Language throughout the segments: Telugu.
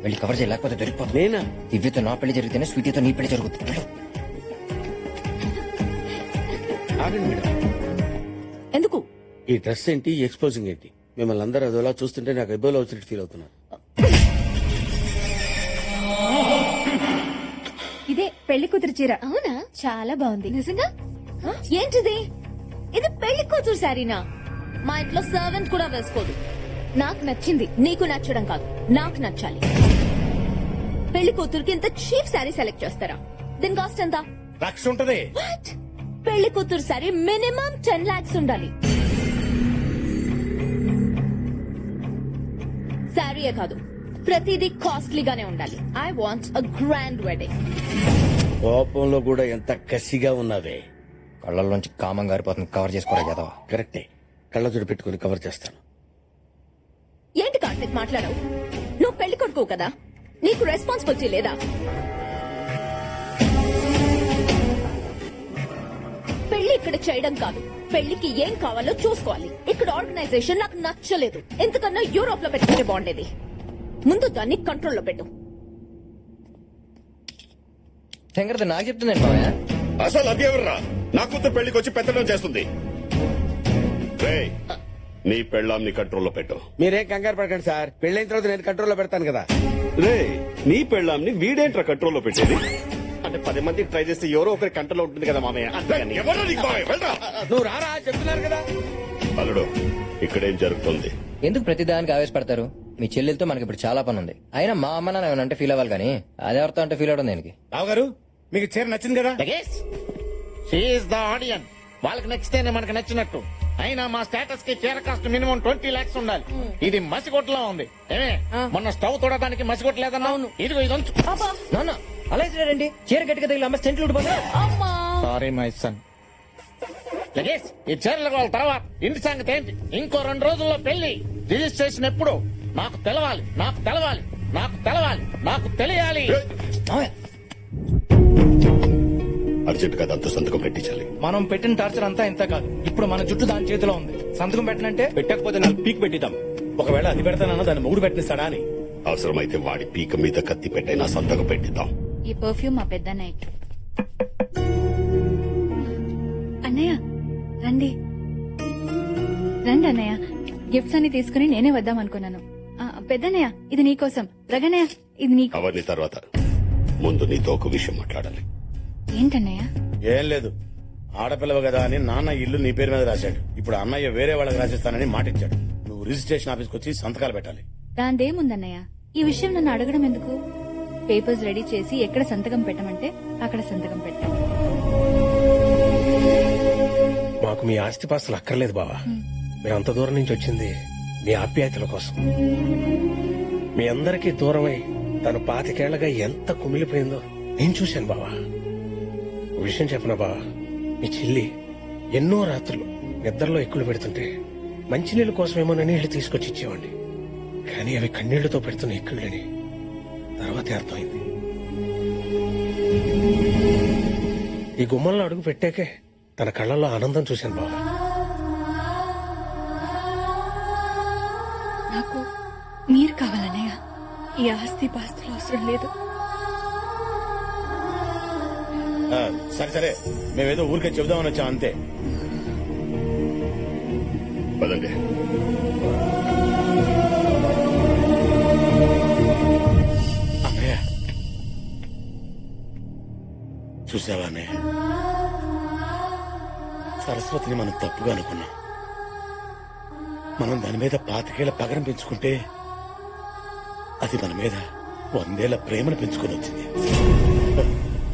వెళ్ళి కవర్ చేయలేకపోతే దొరికిపోతుంది. నేనా? దివ్యతో నా పెళ్లి జరిగితేనే స్వీటీతో నీ పెళ్లి జరుగుతుంది. వెళ్ళు. ఆగండి మేడం. ఎందుకు? ఈ డ్రెస్ ఏంటి, ఈ ఎక్స్పోజింగ్ ఏంటి? మిమ్మల్ని అందరూ అదోలా చూస్తుంటే నాకు ఎబ్బోలో వచ్చినట్టు ఫీల్ అవుతున్నాను. ఇదే పెళ్లి కూతురు చీర. అవునా? చాలా బాగుంది. నిజంగా? ఏంటిది? ఇది పెళ్లి కూతురు శారీనా? మా ఇంట్లో సర్వెంట్ కూడా వేసుకోదు. నాకు నచ్చింది, నీకు నచ్చడం కాదు. నాకు నచ్చాలి. పెళ్లి కూతురుకి ఇంత చీప్ శారీ సెలెక్ట్ చేస్తారా? దీని కాస్ట్ ఎంత? లక్ష ఉంటది. What? పెళ్లి కూతురు శారీ మినిమం 10 lakhs ఉండాలి. శారీయే కాదు, ప్రతిదీ కాస్ట్లీగానే ఉండాలి. I want a grand wedding. కోపంలో కూడా ఎంత కసిగా ఉన్నావే. కళ్ళల్లోంచి కామం గారిపోతుంది. కవర్ చేసుకోరా యాదవ. కరెక్టే, కళ్ళజోడు పెట్టుకుని కవర్ చేస్తాను. ఏంటి కార్తిక్ మాట్లాడవు? నువ్వు పెళ్లి కొడుకు కదా, నీకు రెస్పాన్సిబిలిటీ లేదా? పెళ్లి ఇక్కడ చేయడం కాదు, పెళ్లికి ఏం కావాలో చూసుకోవాలి. ఇక్కడ ఆర్గనైజేషన్ నాకు నచ్చలేదు. ఎంతకన్నా యూరోప్ లో పెట్టుకుంటే బాగుండేది. ముందు దాన్ని కంట్రోల్లో పెట్టు. శంకర్ నాకు చెప్తుందండి మామయ్య. అసలు అది ఎవర్రా నా కూతురు పెళ్లికి వచ్చి పెత్తడం చేస్తుంది? రేయ్, నీ పెళ్ళాంని కంట్రోల్లో పెట్టు. మీరేం కంగారు పడకండి సార్, పెళ్ళైన తర్వాత నేను కంట్రోల్లో పెడతాను కదా. రే, నీ పెళ్ళాంని వీడేంట్రా కంట్రోల్లో పెట్టేది? అంటే 10 మందికి ట్రై చేస్తే ఎవరో ఒకరి కంట్రోల్లో ఉంటుంది కదా మామయ్య. ఎవరో నీకు మామయ్య, వెళ్ళరా. నువ్వు రారా, చెప్తున్నారు కదా. అల్లుడు, ఇక్కడేం జరుగుతుంది? ఎందుకు ప్రతిదానికి ఆవేశపడతారు? మీ చెల్లెలతో మనకి ఇప్పుడు చాలా పని ఉంది. అయినా మా అమ్మ నాన్న ఏమైనా అంటే ఫీల్ అవ్వాలి కానీ అదెవరితో అంటే ఫీల్ అవడం దేనికి? రావు గారు, మీకు చీర నచ్చింది కదా? She is the audience. వాళ్ళకి నచ్చితేనే మనకు నచ్చినట్టు. అయినా మా స్టేటస్ కి చీర కాస్ట్ మినిమం 20 lakhs ఉండాలి. ఇది మసిగొట్టలో ఉంది. ఏమే, మొన్న స్టవ్ తోడడానికి మసిగొట్టలేదన్నా? ఇదిగో ఇది ఉంచు. నాన్న అలా ఇచ్చినారండి. చీర గట్టిగా తగిలి అమ్మ సెంట్లు ఉడిపోతా. Sorry my son. లగేష్, ఈ చీరలు వాళ్ళ తర్వాత ఇంటి సంగతి ఏంటి? ఇంకో 2 రోజుల్లో పెళ్లి. రిజిస్ట్రేషన్ ఎప్పుడు? నాకు తెలవాలి, నాకు తెలవాలి, నాకు తెలవాలి, నాకు తెలియాలి. మామయ్య అర్జెంట్ గా దాంతో సంతకం పెట్టించాలి. మనం పెట్టిన టార్చర్ అంతా ఇంత కాదు. ఇప్పుడు మన జుట్టు దాని చేతిలో ఉంది. సంతకం పెట్టనంటే పెట్టకపోతే నాకు పీక్ పెట్టిద్దాం. ఒకవేళ అది పెడతానన్నా దాన్ని మొగుడు పెట్టిస్తాడా అని. అవసరమైతే వాడి పీక మీద కత్తి పెట్టైనా సంతకం పెట్టిద్దాం. ఈ పర్ఫ్యూమ్ మా పెద్దన్నయ్యకి. అన్నయ్య రండి రండి అన్నయ్య. గిఫ్ట్స్ అన్ని తీసుకుని నేనే వద్దాం అనుకున్నాను. పెద్దన్నయ్య ఇది నీకోసం. రగన్నయ్య ఇది నీకు. అవన్నీ తర్వాత, ముందు నీతో ఒక విషయం మాట్లాడాలి. ఏంటన్నయ్య? ఏం లేదు, ఆడపిల్లవ కదా అని నాన్న ఇల్లు నీ పేరు మీద రాశాడు. ఇప్పుడు అన్నయ్య వేరే వాళ్ళకి రాసిస్తానని మాటిచ్చాడు. నువ్వు రిజిస్ట్రేషన్ ఆఫీస్కి వచ్చి సంతకాలు పెట్టాలి. దాందేముందన్నయ్య, ఈ విషయం నన్ను అడగడం ఎందుకు? పేపర్స్ రెడీ చేసి ఎక్కడ సంతకం పెట్టమంటే అక్కడ సంతకం పెట్టాం. మాకు మీ ఆస్తిపాస్తులు అక్కర్లేదు బావా. మేమంత దూరం నుంచి వచ్చింది మీ ఆప్యాయతల కోసం. మీ అందరికీ దూరమై తను 25 ఏళ్లగా ఎంత కుమిలిపోయిందో నేను చూశాను బావా. ఓ విషయం చెప్పనా బావా, మీ చెల్లి ఎన్నో రాత్రులు నిద్రలో ఎక్కులు పెడుతుంటే మంచినీళ్ళ కోసమేమోనని నీళ్లు తీసుకొచ్చి ఇచ్చేవాడిని. కానీ అవి కన్నీళ్లతో పెడుతున్న ఎక్కుళ్ళని తర్వాతే అర్థమైంది. ఈ గుమ్మంలో అడుగు పెట్టాకే తన కళ్ళల్లో ఆనందం చూశాను బావా. నాకు మీరు కావాలన్నయ్య. ఈ ఆస్తి పాస్తులు అవసరం లేదు. సరే సరే, మేమేదో ఊరికే చెబుదామని వచ్చాం అంతే. పదండి. అన్నయ్య చూసావా అన్నయ్య, సరస్వతిని మనం తప్పుగా అనుకున్నాం. మనం దాని మీద 25 ఏళ్ల పగరం పెంచుకుంటే అది మన మీద 100 ఏళ్ల ప్రేమను పెంచుకొని వచ్చింది.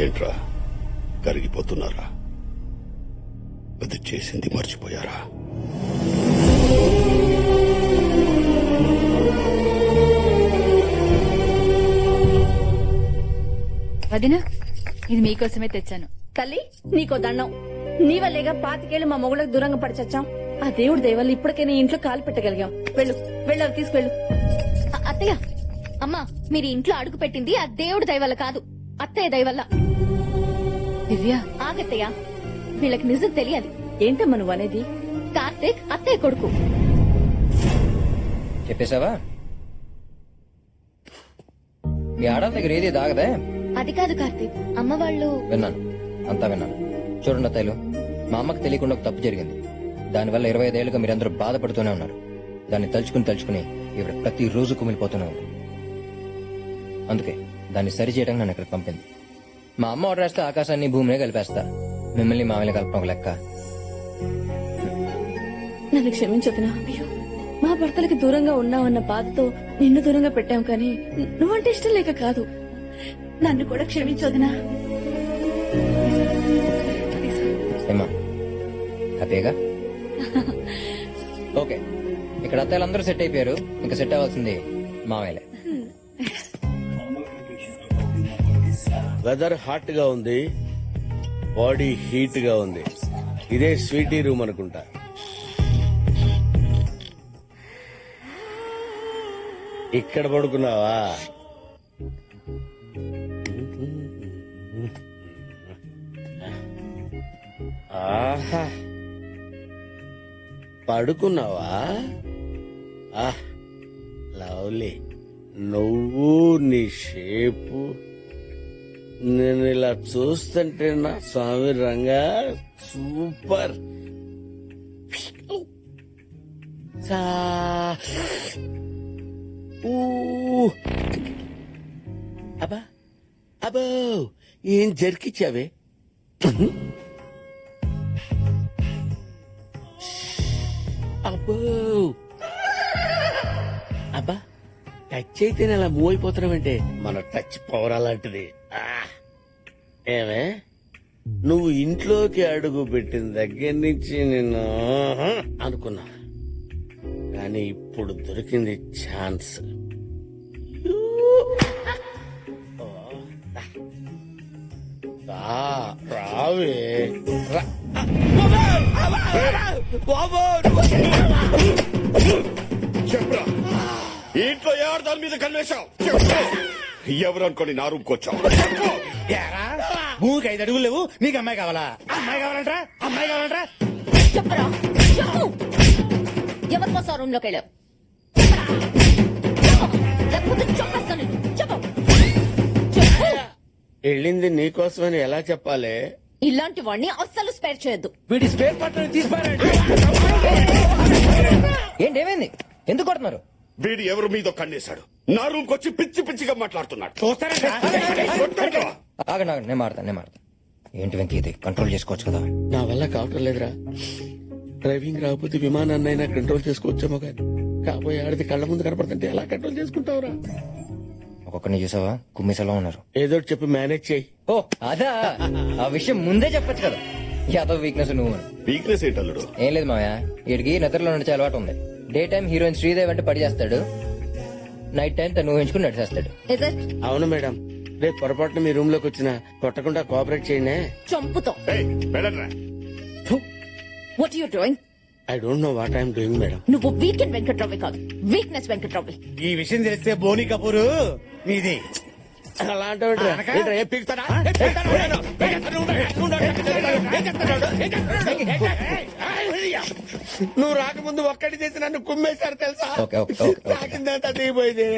ఏంట్రా కరిగిపోతున్నారా? అది చేసింది మర్చిపోయారా? వదినా, ఇది మీకోసమే తెచ్చాను. తల్లి, నీకో దండం. నీ వల్లేగా 25 ఏళ్ళు మా మొగుళ్ళకి దూరంగా పడిచచ్చాం. ఆ దేవుడి దయవల్ల ఇప్పటికైనా ఇంట్లో కాలు పెట్టగలిగాం. వెళ్ళు వెళ్ళు, అవి తీసుకెళ్ళు. అత్తయ్య, అమ్మా, మీరు ఇంట్లో అడుగు పెట్టింది ఆ దేవుడి దయవల్ల కాదు, అత్తయ్య దయవల్ల. దివ్య, ఆగత్తయ్య, వీళ్ళకి నిజం తెలియాలి. ఏంటమ్మా నువ్వు అనేది? కార్తీక్ అత్తయ్య కొడుకు. చెప్పేశావా? మీ ఆడల దగ్గర ఏది దాగదే అది కాదు కార్తీక్, అమ్మ వాళ్ళు విన్నాను, అంతా విన్నాను. చూడండి అత్తయ్యలు, మా అమ్మకి తెలియకుండా ఒక తప్పు జరిగింది. దానివల్ల 25 ఏళ్ళుగా మీరందరూ బాధపడుతూనే ఉన్నారు. దాన్ని తలుచుకుని ఇవిడ ప్రతిరోజు కుమిలిపోతూనే ఉంది. అందుకే దాన్ని సరి చేయడానికి నన్ను ఇక్కడికి పంపింది. మా అమ్మ ఆర్డర్ వేస్తే ఆకాశాన్ని భూమినే కలిపేస్తా. మిమ్మల్ని మామూలు కలపడం ఒక లెక్క. నన్ను క్షమించొద్దునా. అయ్యో, మా భర్తలకి దూరంగా ఉన్నామన్న బాధతో నిన్ను దూరంగా పెట్టాం కానీ నువ్వంటే ఇష్టం లేక కాదు. నన్ను కూడా క్షమించొద్దునా. ఏమా హ్యాపీగా? ఓకే, ఇక్కడ అత్తయ్యలందరూ సెట్ అయిపోయారు. ఇంకా సెట్ అవ్వాల్సింది మామయ్యలే. వెదర్ హాట్ గా ఉంది, బాడీ హీట్ గా ఉంది. ఇదే స్వీటీ రూమ్ అనుకుంటా. ఇక్కడ పడుకున్నావా? ఆహా, పడుకున్నావా? లవ్లీ. నువ్వు నీ షేపు, నేను ఇలా చూస్తుంటే నా స్వామి రంగా సూపర్. అబ్బా అబ్బో, ఏం జరికిచ్చావే? అబ్బో అబ్బా, టచ్ అయితేనే అలా మూవ్ అయిపోతున్నావంటే మన టచ్ పవర్ అలాంటిది. ఏమే, నువ్వు ఇంట్లోకి అడుగు పెట్టిన దగ్గర నుంచి నేను అనుకున్నా, కానీ ఇప్పుడు దొరికింది ఛాన్స్. రావే చెప్పరా, ఇంట్లో ఎవరు దాని మీద కన్వేశావు? ఎవరు అనుకోని నా రూమ్కి వచ్చావు? భూమికి 5 అడుగులు లేవు, నీకు అమ్మాయి కావాలా? అమ్మాయి కావాలంటరా? అమ్మాయి కావాలంటరా? చెప్పరా, చెప్పు. ఎవరి కోసం రూమ్ లోకి వెళ్ళావు? లేకపోతే చెప్పేస్తాను నేను. చెప్పు, చెప్పు. వెళ్ళింది నీకోసమని ఎలా చెప్పాలి? ఇలాంటి వాడిని అస్సలు స్పేర్ చేయొద్దు. వీడి స్పేర్ పార్ట్ తీసిపారండి. ఏంటి, ఏమైంది? ఎందుకు కొడుతున్నారు? వీడు ఎవరు మీదో కన్నేశాడు. నా రూమ్కి వచ్చి పిచ్చి పిచ్చిగా మాట్లాడుతున్నాడు. ఆగండి ఆగండి, నేను మాడతాను. ఏంటి వెంకీ, ఇది కంట్రోల్ చేసుకోవచ్చు కదా? నా వల్ల కావటం లేదురా. డ్రైవింగ్ రాకపోతే విమానాన్నైనా కంట్రోల్ చేసుకోవచ్చేమో కానీ కాబోయే ఆడిది కళ్ళ ముందు కనపడుతుంటే ఎలా కంట్రోల్ చేసుకుంటావురా? ఒక్కొక్కరిని చూసావా, కుమ్మిసలా ఉన్నారు. ఏదో ఒకటి చెప్పి మేనేజ్ చేయి. ఓ అదా, ఆ విషయం ముందే చెప్పొచ్చు కదా. యాదవ్ వీక్నెస్ నువ్వు. వీక్నెస్ ఏంటల్లుడు? ఏం లేదు మావయ్య, వీడికి నిద్రలో నడిచే అలవాటు ఉంది. డే టైం హీరోయిన్ శ్రీదేవి అంటే పడి చేస్తాడు, నైట్ టైం తను ఊహించుకుని నడిచేస్తాడు. Is it? అవును మేడం, రేపు పొరపాటున మీ రూమ్ లోకి వచ్చినా కొట్టకుండా కోఆపరేట్ చేయండి. చంపుతో. వెళ్ళరా. What are you doing? I don't know what I'm doing madam. నువ్వు వీకెండ్ వెంకట్రావు కాదు, వీక్నెస్ వెంకట్రావు. ఈ విషయం తెలిస్తే బోని కపూర్ నీది. అలాంటి నువ్వు రాకముందు ఒక్కడి చేసి నన్ను కుమ్మేశారు తెలుసా? Okay, okay, okay, okay. తాకిందంతా దిగిపోయింది.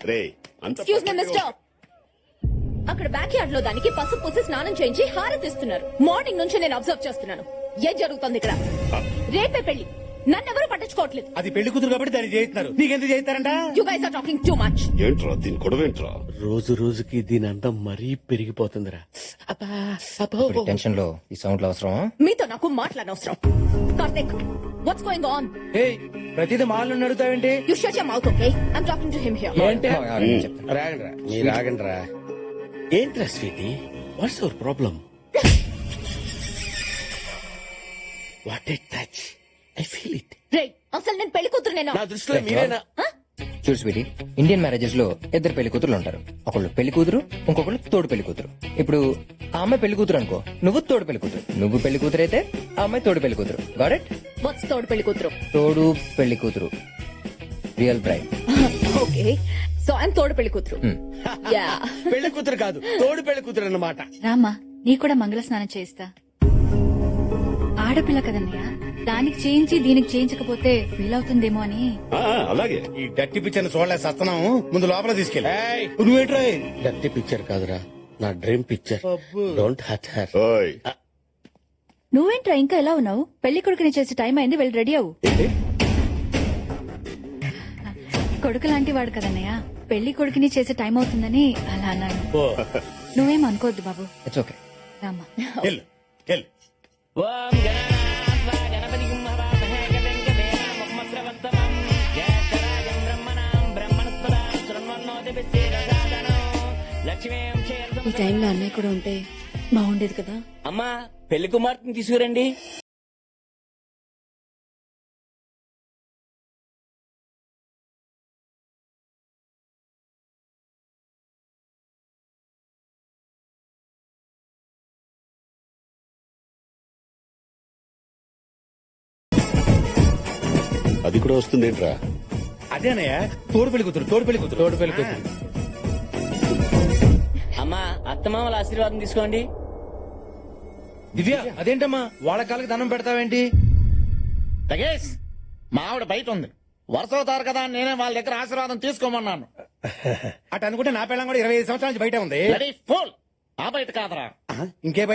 రే, అంత ఎక్స్క్యూజ్ మీ మిస్టర్. అక్కడ బ్యాక్ యార్డ్ లో దానికి పసుపు పూసి స్నానం చేయించి హారతిస్తున్నారు. మార్నింగ్ నుంచి నేను అబ్జర్వ్ చేస్తున్నాను. ఏం జరుగుతుంది ఇక్కడ? రేపే పెళ్లి, నన్నెవరూ పట్టించుకోవట్లేదు. అది పెళ్లి కూతురు కాబట్టి దాన్ని చేయిస్తున్నారు. నీకెందుకు చేయిస్తారంట? You guys are talking too much. ఏంట్రా దీని గొడవేంట్రా? రోజు రోజుకి దీని అందం మరీ పెరిగిపోతుందిరా. ఇప్పుడు టెన్షన్ లో ఈ సౌండ్లు అవసరమా? మీతో నాకు మాట్లాడనవసరం. Karthik, what's going on? ఏయ్, ప్రతిదీ మాలను అడుగుతావేంటి? You shut your mouth, okay? I'm talking to him here. ఏంటి? ఆగండి, చెప్తాను. రాగండ్రా, మీరు రాగండ్రా. ఏంట్రా sweetie, what's our problem? What a touch, I feel it. రే, అసలు నేను పెళ్లి కూతురు నా దృష్టిలో మీరేనా? చూడు స్వీటీ, ఇండియన్ మ్యారేజెస్ లో 2 పెళ్లి కూతురు ఉంటారు. ఒకళ్ళు పెళ్లి కూతురు, ఇంకొకళ్ళు తోడు పెళ్లి కూతురు. ఇప్పుడు ఆ అమ్మాయి పెళ్లి కూతురు అనుకో, నువ్వు తోడు పెళ్లి కూతురు. నువ్వు పెళ్లి కూతురు అయితే ఆ అమ్మాయి తోడు పెళ్లి కూతురు. Got it? వాట్స్ తోడు పెళ్లి కూతురు? తోడు పెళ్లి కూతురు, real bride. Okay, so I'm తోడు పెళ్లి కూతురు యా పెళ్లి కూతురు కాదు, తోడు పెళ్లి కూతురు అన్నమాట. రామ్మా నీ కూడా మంగళ స్నానం చేయిస్తా. ఆడపిల్ల కదన్నయ్య, దానికి చేయించి దీనికి చేయించకపోతే ఫీల్ అవుతుందేమో అని. అలాగే. ఈ డట్టి పిక్చర్ చూడలే సత్తనం, ముందు లోపల తీసుకెళ్ళి. నువ్వేంట్రా? డర్టీ పిక్చర్ కాదురా, నా dream picture. Don't hurt her. నువ్వేంట్రా ఇంకా ఎలా ఉన్నావు? పెళ్లి కొడుకుని చేసే టైం అయింది, వెళ్ళి రెడీ అవ్వు. కొడుకు లాంటి వాడు కదన్నయ్య, పెళ్లి కొడుకుని చేసే టైం అవుతుందని అలా అన్నాను. నువ్వేం అనుకోవద్దు బాబు. It's okay. రామ్మా. వెళ్ళు వెళ్ళు. ఈ టైంలో అన్నయ్య కూడా ఉంటే బాగుండేది కదా. అమ్మా పెళ్లి కుమార్తెని తీసుకురండి. అది కూడా వస్తుందేంట్రా? అదేనయ్యా తోడు పెళ్లి కూతురు, తోడు పెళ్లి కూతురు, తోడు పెళ్లి కూతురు. అమ్మా అత్తమామల ఆశీర్వాదం తీసుకోండి. దివ్య అదేంటమ్మా వాళ్ళ కాళ్ళకి దండం పెడతావేంటి? లగేష్ మా ఆవిడ బయట ఉంది, వరుస అవుతారు కదా అని నేనే వాళ్ళ దగ్గర ఆశీర్వాదం తీసుకోమన్నాను. అటు అనుకుంటే నా పిల్లం కూడా 25 సంవత్సరాల నుంచి బయట ఉంది. ఫుల్ ఆ బయట కాదరా. ఇంకే